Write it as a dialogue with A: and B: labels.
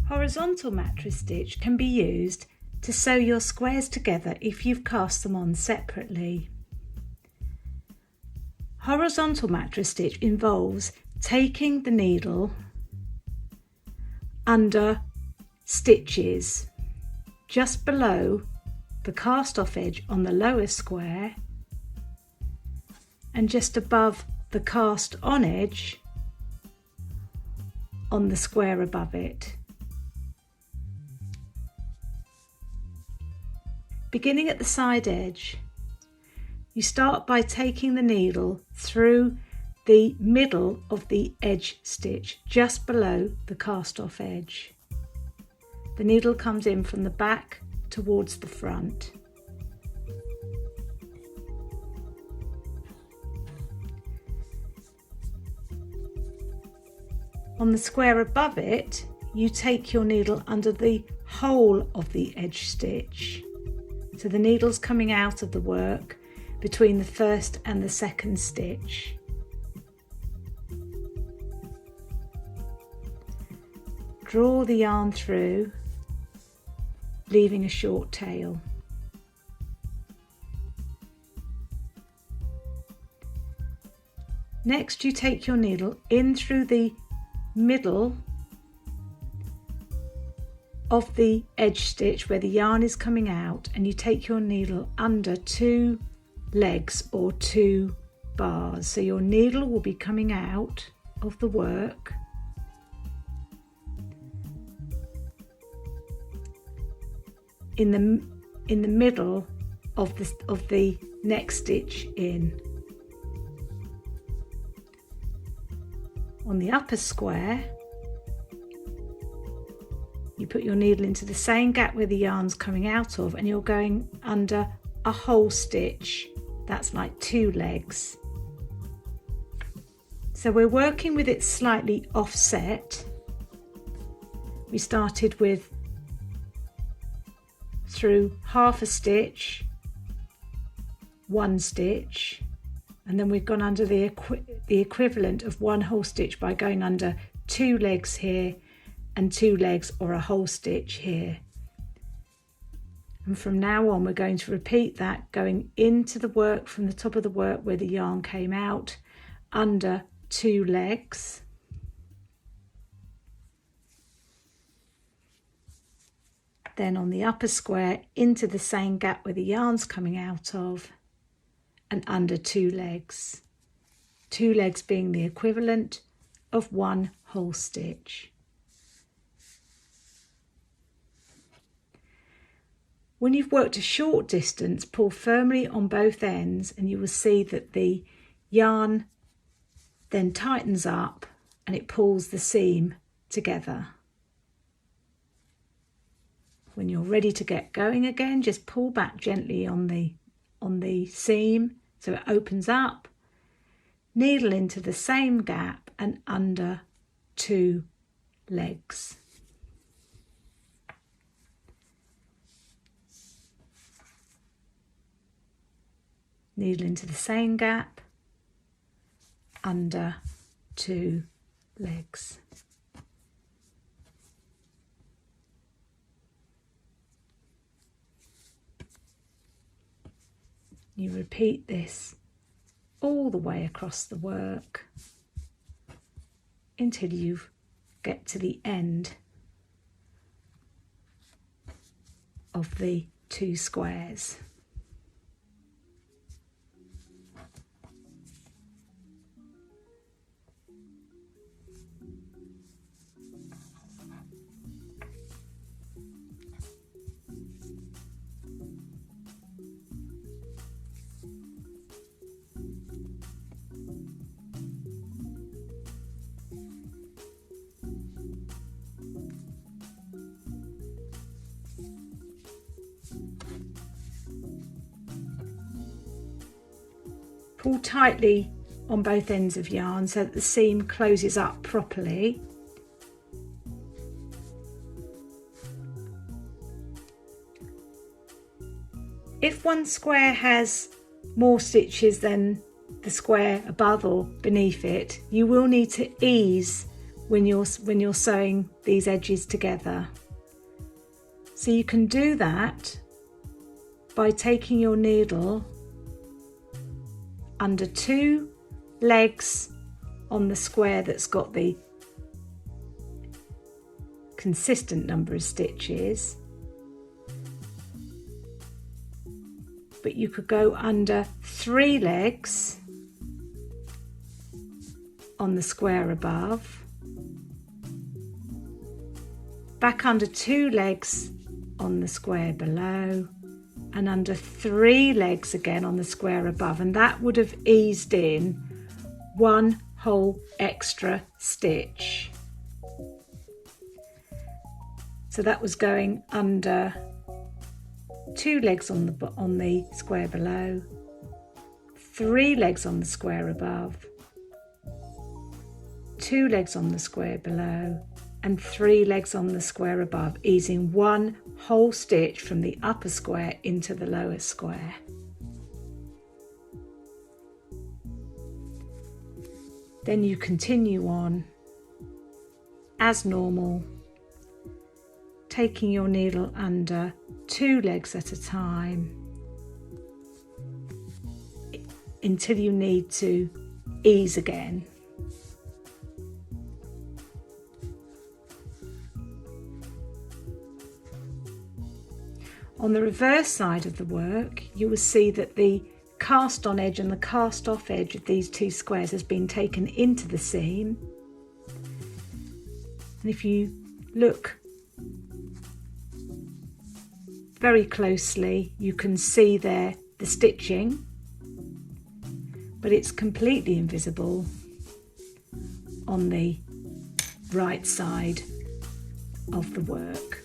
A: Horizontal mattress stitch can be used to sew your squares together if you've cast them on separately. Horizontal mattress stitch involves taking the needle under stitches just below the cast off edge on the lower square and just above the cast on edge on the square above it. Beginning at the side edge, you start by taking the needle through the middle of the edge stitch just below the cast off edge. The needle comes in from the back towards the front. On the square above it, you take your needle under the whole of the edge stitch. So the needle's coming out of the work between the first and the second stitch. Draw the yarn through, leaving a short tail. Next, you take your needle in through the middle of the edge stitch where the yarn is coming out, and you take your needle under two legs or two bars. So your needle will be coming out of the work in the middle of the next stitch in. On the upper square, you put your needle into the same gap where the yarn's coming out of, and you're going under a whole stitch. That's like two legs. So we're working with it slightly offset. We started with through half a stitch, one stitch, and then we've gone under the equivalent of one whole stitch by going under two legs here and two legs or a whole stitch here. And from now on we're going to repeat that, going into the work from the top of the work where the yarn came out, under two legs, then on the upper square into the same gap where the yarn's coming out of, and under two legs. Two legs being the equivalent of one whole stitch. When you've worked a short distance, pull firmly on both ends and you will see that the yarn then tightens up and it pulls the seam together. When you're ready to get going again, just pull back gently on the seam so it opens up, needle into the same gap and under two legs. Needle into the same gap, under two legs. You repeat this all the way across the work until you get to the end of the two squares. Pull tightly on both ends of yarn so that the seam closes up properly. If one square has more stitches than the square above or beneath it, you will need to ease when you're sewing these edges together. So you can do that by taking your needle under 2 legs on the square that's got the consistent number of stitches, but you could go under 3 legs on the square above, back under 2 legs on the square below, and under 3 legs again on the square above, and that would have eased in 1 whole extra stitch. So that was going under 2 legs on the square below, 3 legs on the square above, 2 legs on the square below, and 3 legs on the square above, easing 1 whole stitch from the upper square into the lower square. Then you continue on as normal, taking your needle under 2 legs at a time until you need to ease again. On the reverse side of the work, you will see that the cast on edge and the cast off edge of these 2 squares has been taken into the seam. And if you look very closely, you can see there the stitching, but it's completely invisible on the right side of the work.